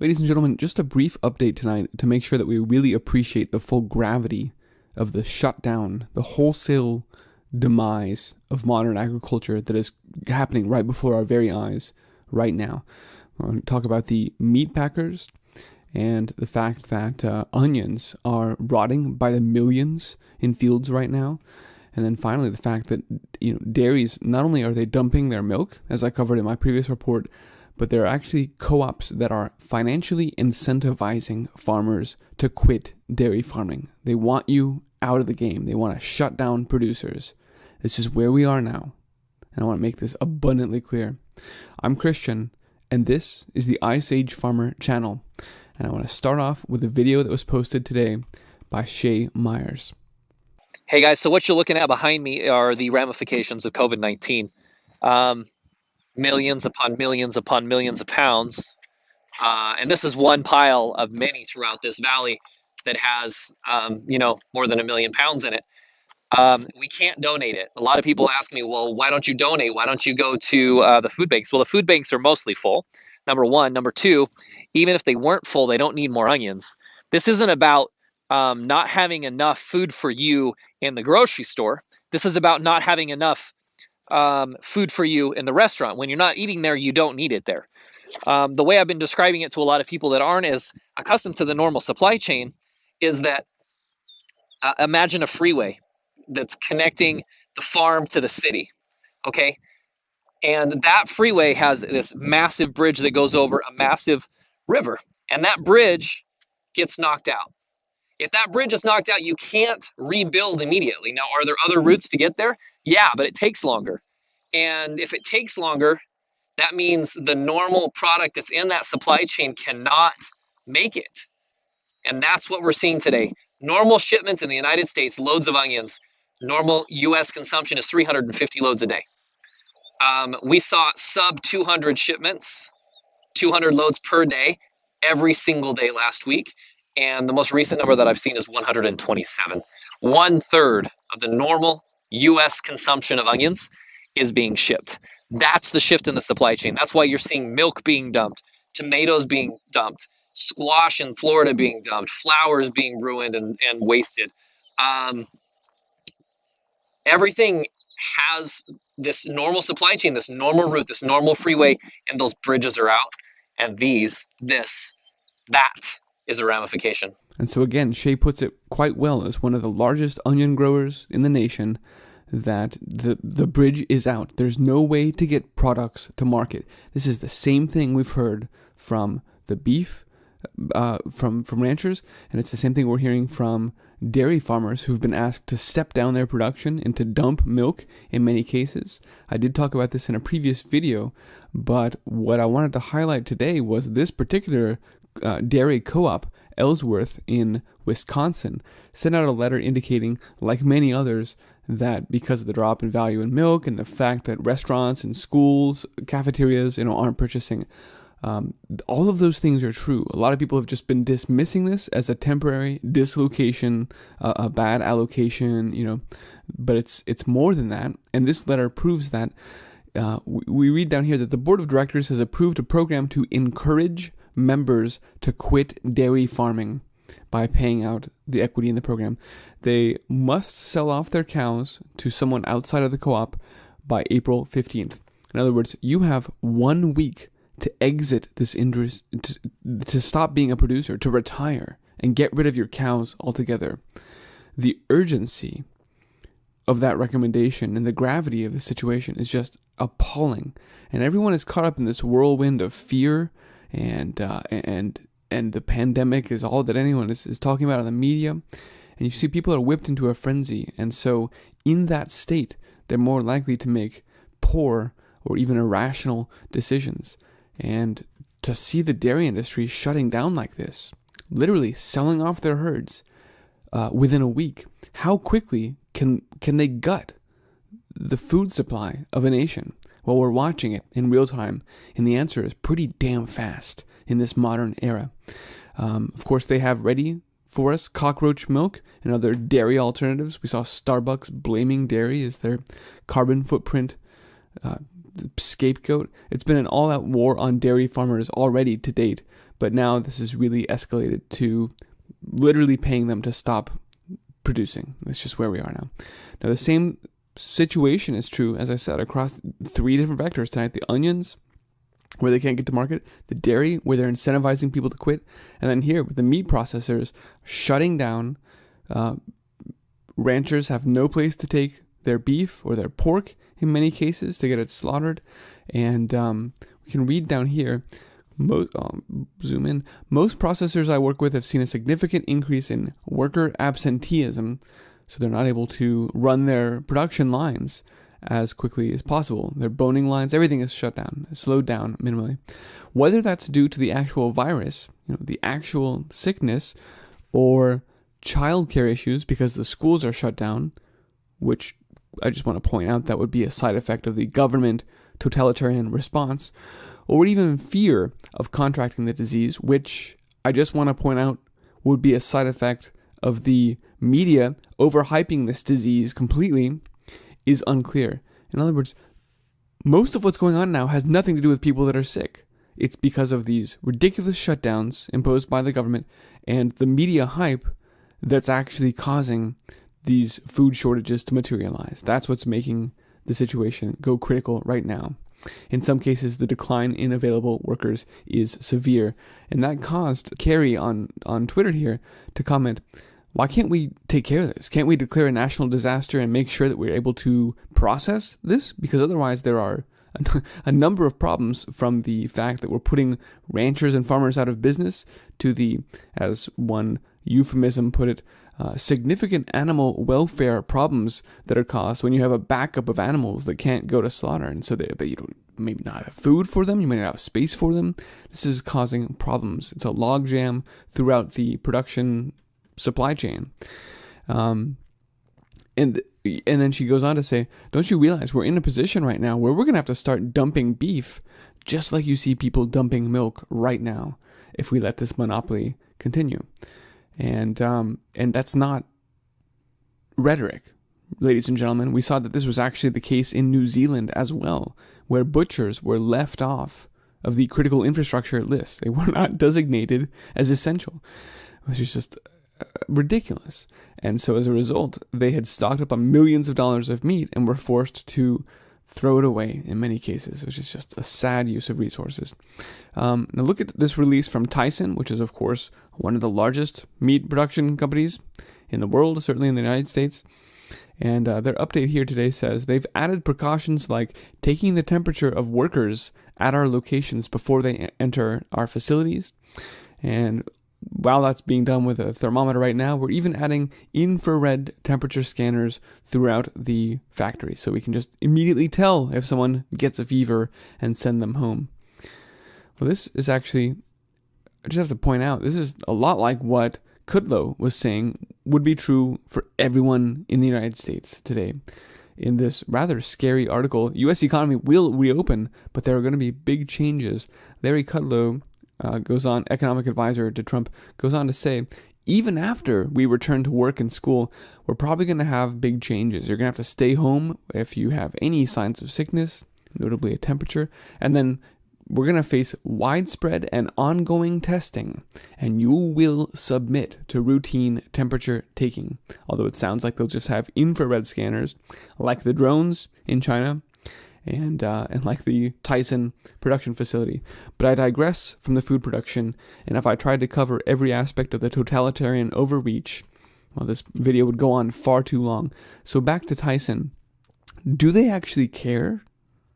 Ladies and gentlemen, just a brief update tonight to make sure that we really appreciate the full gravity of the shutdown, the wholesale demise of modern agriculture that is happening right before our very eyes right now. We're going to talk about the meat packers and the fact that onions are rotting by the millions in fields right now. And then finally, the fact that dairies, not only are they dumping their milk, as I covered in my previous report, but there are actually co-ops that are financially incentivizing farmers to quit dairy farming. They want you out of the game. They want to shut down producers. This is where we are now. And I want to make this abundantly clear. I'm Christian, and this is the Ice Age Farmer channel. And I want to start off with a video that was posted today by Shay Myers. Hey guys, so what you're looking at behind me are the ramifications of COVID-19. Millions upon millions upon millions of pounds. And this is one pile of many throughout this valley that has, more than 1 million pounds in it. We can't donate it. A lot of people ask me, well, why don't you donate? Why don't you go to the food banks? Well, the food banks are mostly full, number one. Number two, even if they weren't full, they don't need more onions. This isn't about not having enough food for you in the grocery store. This is about not having enough food for you in the restaurant. When you're not eating there, you don't need it there. The way I've been describing it to a lot of people that aren't as accustomed to the normal supply chain is that imagine a freeway that's connecting the farm to the city, okay? And that freeway has this massive bridge that goes over a massive river, and that bridge gets knocked out. If that bridge is knocked out, you can't rebuild immediately. Now, are there other routes to get there? Yeah, but it takes longer. And if it takes longer, that means the normal product that's in that supply chain cannot make it. And that's what we're seeing today. Normal shipments in the United States, loads of onions, normal US consumption is 350 loads a day. We saw sub 200 shipments, 200 loads per day, every single day last week. And the most recent number that I've seen is 127. 1/3 of the normal US consumption of onions is being shipped. That's the shift in the supply chain. That's why you're seeing milk being dumped, tomatoes being dumped, squash in Florida being dumped, flowers being ruined and wasted. Everything has this normal supply chain, this normal route, this normal freeway, and those bridges are out. And that is a ramification. And so again, Shay puts it quite well as one of the largest onion growers in the nation, that the bridge is out. There's no way to get products to market. This is the same thing we've heard from the beef, from ranchers, and it's the same thing we're hearing from dairy farmers who've been asked to step down their production and to dump milk in many cases. I did talk about this in a previous video, but what I wanted to highlight today was this particular dairy co-op, Ellsworth in Wisconsin, sent out a letter indicating, like many others, that because of the drop in value in milk and the fact that restaurants and schools, cafeterias, aren't purchasing, all of those things are true. A lot of people have just been dismissing this as a temporary dislocation, a bad allocation, but it's more than that. And this letter proves that. We read down here that the board of directors has approved a program to encourage members to quit dairy farming by paying out the equity in the program. They must sell off their cows to someone outside of the co-op by April 15th. In other words, you have 1 week to exit this industry, to stop being a producer, to retire and get rid of your cows altogether. The urgency of that recommendation and the gravity of the situation is just appalling. And everyone is caught up in this whirlwind of fear and the pandemic is all that anyone is talking about in the media. And you see people are whipped into a frenzy. And so in that state, they're more likely to make poor or even irrational decisions. And to see the dairy industry shutting down like this, literally selling off their herds within a week, how quickly can they gut the food supply of a nation? Well, we're watching it in real time, and the answer is pretty damn fast in this modern era. Of course, they have ready for us cockroach milk and other dairy alternatives. We saw Starbucks blaming dairy as their carbon footprint scapegoat. It's been an all-out war on dairy farmers already to date, but now this has really escalated to literally paying them to stop producing. That's just where we are now. Now, the same situation is true, as I said, across 3 different vectors tonight. The onions, where they can't get to market, the dairy, where they're incentivizing people to quit, and then here with the meat processors shutting down. Ranchers have no place to take their beef or their pork in many cases to get it slaughtered. And we can read down here, zoom in. Most processors I work with have seen a significant increase in worker absenteeism, so they're not able to run their production lines as quickly as possible. Their boning lines, everything is shut down, slowed down minimally. Whether that's due to the actual virus, the actual sickness, or childcare issues because the schools are shut down, which I just want to point out that would be a side effect of the government totalitarian response, or even fear of contracting the disease, which I just want to point out would be a side effect of the media overhyping this disease completely, is unclear. In other words, most of what's going on now has nothing to do with people that are sick. It's because of these ridiculous shutdowns imposed by the government and the media hype that's actually causing these food shortages to materialize. That's what's making the situation go critical right now. In some cases, the decline in available workers is severe. And that caused Carrie on Twitter here to comment, why can't we take care of this? Can't we declare a national disaster and make sure that we're able to process this? Because otherwise there are a number of problems, from the fact that we're putting ranchers and farmers out of business to the, as one euphemism put it, significant animal welfare problems that are caused when you have a backup of animals that can't go to slaughter, and so that you don't maybe not have food for them, you may not have space for them. This is causing problems. It's a logjam throughout the production supply chain. And then she goes on to say, don't you realize we're in a position right now where we're going to have to start dumping beef, just like you see people dumping milk right now, if we let this monopoly continue. And that's not rhetoric, ladies and gentlemen. We saw that this was actually the case in New Zealand as well, where butchers were left off of the critical infrastructure list. They were not designated as essential, which is just ridiculous. And so as a result, they had stocked up on millions of dollars of meat and were forced to throw it away in many cases, which is just a sad use of resources. Now look at this release from Tyson, which is of course one of the largest meat production companies in the world, certainly in the United States. And their update here today says they've added precautions like taking the temperature of workers at our locations before they enter our facilities. And while that's being done with a thermometer right now, we're even adding infrared temperature scanners throughout the factory, so we can just immediately tell if someone gets a fever and send them home. Well, this is actually, I just have to point out, this is a lot like what Kudlow was saying would be true for everyone in the United States today. In this rather scary article, U.S. economy will reopen, but there are going to be big changes. Larry Kudlow, goes on, economic advisor to Trump, goes on to say, even after we return to work and school, we're probably going to have big changes. You're going to have to stay home if you have any signs of sickness, notably a temperature, and then we're going to face widespread and ongoing testing, and you will submit to routine temperature taking. Although it sounds like they'll just have infrared scanners, like the drones in China, and like the Tyson production facility. But I digress from the food production, and if I tried to cover every aspect of the totalitarian overreach, well, this video would go on far too long. So back to Tyson. Do they actually care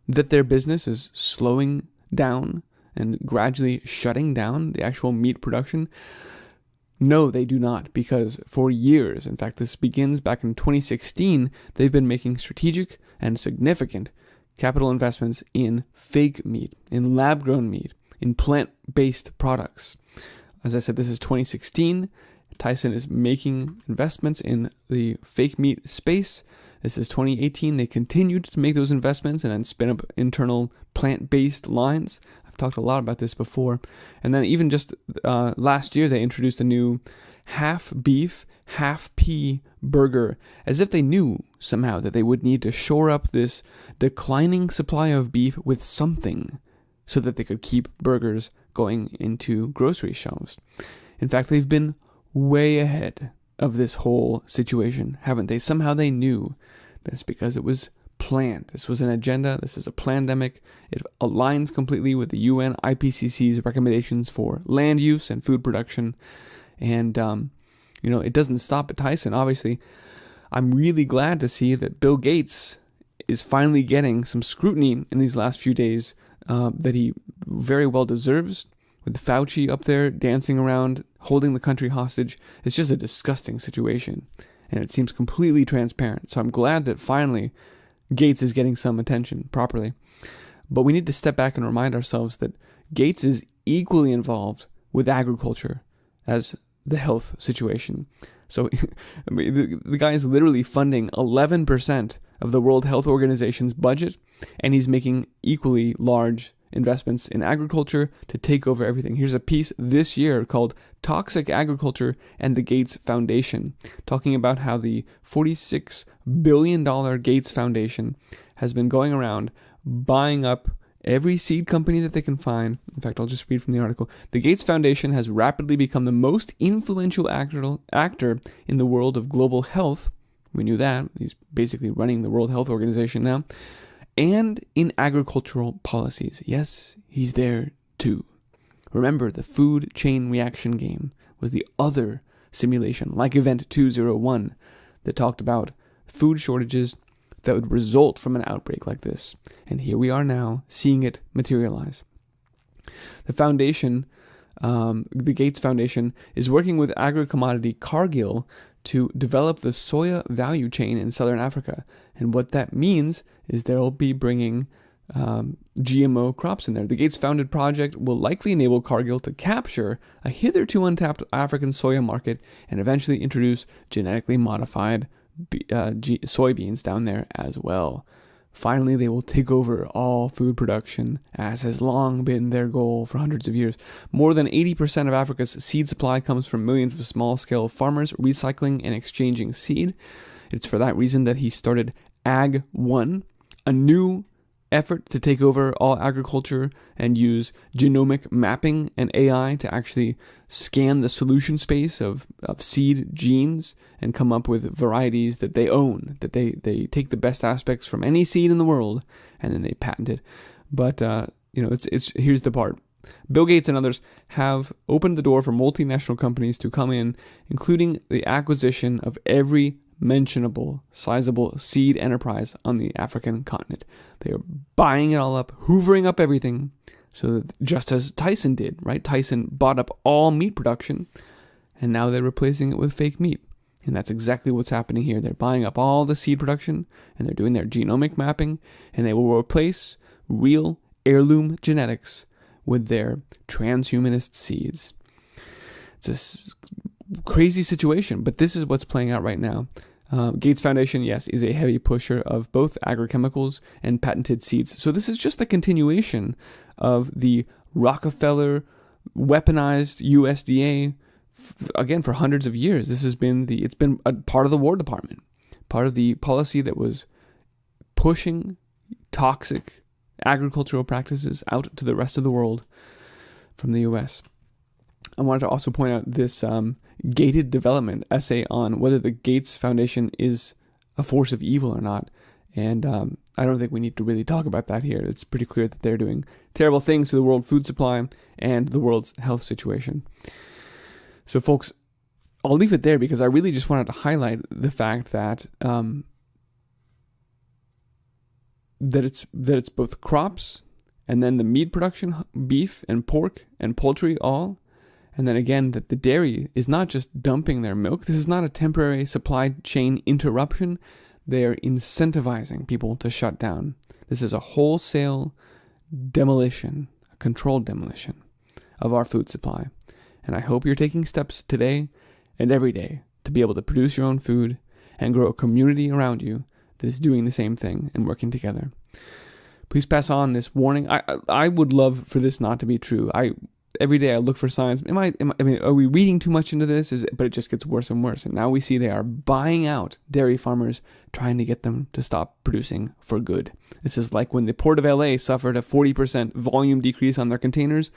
that their business is slowing down and gradually shutting down the actual meat production? No, they do not, because for years, in fact, this begins back in 2016, they've been making strategic and significant capital investments in fake meat, in lab-grown meat, in plant-based products. As I said, this is 2016. Tyson is making investments in the fake meat space. This is 2018. They continued to make those investments and then spin up internal plant-based lines. I've talked a lot about this before. And then even just last year, they introduced a new half beef, half-pea burger, as if they knew somehow that they would need to shore up this declining supply of beef with something so that they could keep burgers going into grocery shelves. In fact, they've been way ahead of this whole situation, haven't they? Somehow they knew. That's because it was planned. This was an agenda. This is a pandemic. It aligns completely with the UN IPCC's recommendations for land use and food production. And, it doesn't stop at Tyson, obviously. I'm really glad to see that Bill Gates is finally getting some scrutiny in these last few days that he very well deserves, with Fauci up there dancing around, holding the country hostage. It's just a disgusting situation, and it seems completely transparent. So I'm glad that finally Gates is getting some attention properly. But we need to step back and remind ourselves that Gates is equally involved with agriculture as the health situation. So the guy is literally funding 11% of the World Health Organization's budget, and he's making equally large investments in agriculture to take over everything. Here's a piece this year called Toxic Agriculture and the Gates Foundation, talking about how the $46 billion Gates Foundation has been going around buying up every seed company that they can find. In fact, I'll just read from the article. The Gates Foundation has rapidly become the most influential actor in the world of global health. We knew that. He's basically running the World Health Organization now. And in agricultural policies. Yes, he's there too. Remember, the food chain reaction game was the other simulation, like Event 201, that talked about food shortages that would result from an outbreak like this. And here we are now, seeing it materialize. The foundation, the Gates Foundation, is working with agri-commodity Cargill to develop the soya value chain in southern Africa. And what that means is they'll be bringing GMO crops in there. The Gates-founded project will likely enable Cargill to capture a hitherto untapped African soya market and eventually introduce genetically modified soybeans down there as well. Finally, they will take over all food production, as has long been their goal for hundreds of years. More than 80% of Africa's seed supply comes from millions of small-scale farmers recycling and exchanging seed. It's for that reason that he started Ag 1, a new effort to take over all agriculture and use genomic mapping and AI to actually scan the solution space of seed genes and come up with varieties that they own, that they take the best aspects from any seed in the world and then they patent it. But it's here's the part. Bill Gates and others have opened the door for multinational companies to come in, including the acquisition of every mentionable, sizable seed enterprise on the African continent. They are buying it all up, hoovering up everything, so that just as Tyson did, right? Tyson bought up all meat production, and now they're replacing it with fake meat. And that's exactly what's happening here. They're buying up all the seed production, and they're doing their genomic mapping, and they will replace real heirloom genetics with their transhumanist seeds. It's a crazy situation, but this is what's playing out right now. Gates Foundation, yes, is a heavy pusher of both agrochemicals and patented seeds. So this is just a continuation of the Rockefeller weaponized USDA. Again, for hundreds of years, it's been a part of the War Department, part of the policy that was pushing toxic agricultural practices out to the rest of the world from the U.S. I wanted to also point out this gated development essay on whether the Gates Foundation is a force of evil or not. And I don't think we need to really talk about that here. It's pretty clear that they're doing terrible things to the world food supply and the world's health situation. So, folks, I'll leave it there because I really just wanted to highlight the fact that that it's both crops and then the meat production, beef and pork and poultry all. And then again, that the dairy is not just dumping their milk. This is not a temporary supply chain interruption. They are incentivizing people to shut down. This is a wholesale demolition, a controlled demolition of our food supply. And I hope you're taking steps today and every day to be able to produce your own food and grow a community around you that is doing the same thing and working together. Please pass on this warning. I would love for this not to be true. every day I look for signs. I mean, are we reading too much into this? But it just gets worse and worse. And now we see they are buying out dairy farmers, trying to get them to stop producing for good. This is like when the Port of LA suffered a 40% volume decrease on their containers,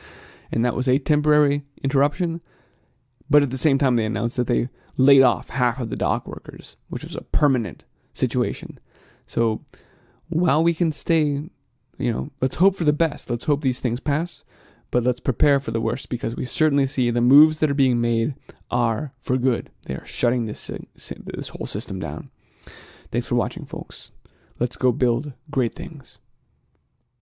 and that was a temporary interruption. But at the same time, they announced that they laid off half of the dock workers, which was a permanent situation. So while we can stay, let's hope for the best. Let's hope these things pass, but let's prepare for the worst, because we certainly see the moves that are being made are for good. They are shutting this whole system down. Thanks for watching, folks. Let's go build great things.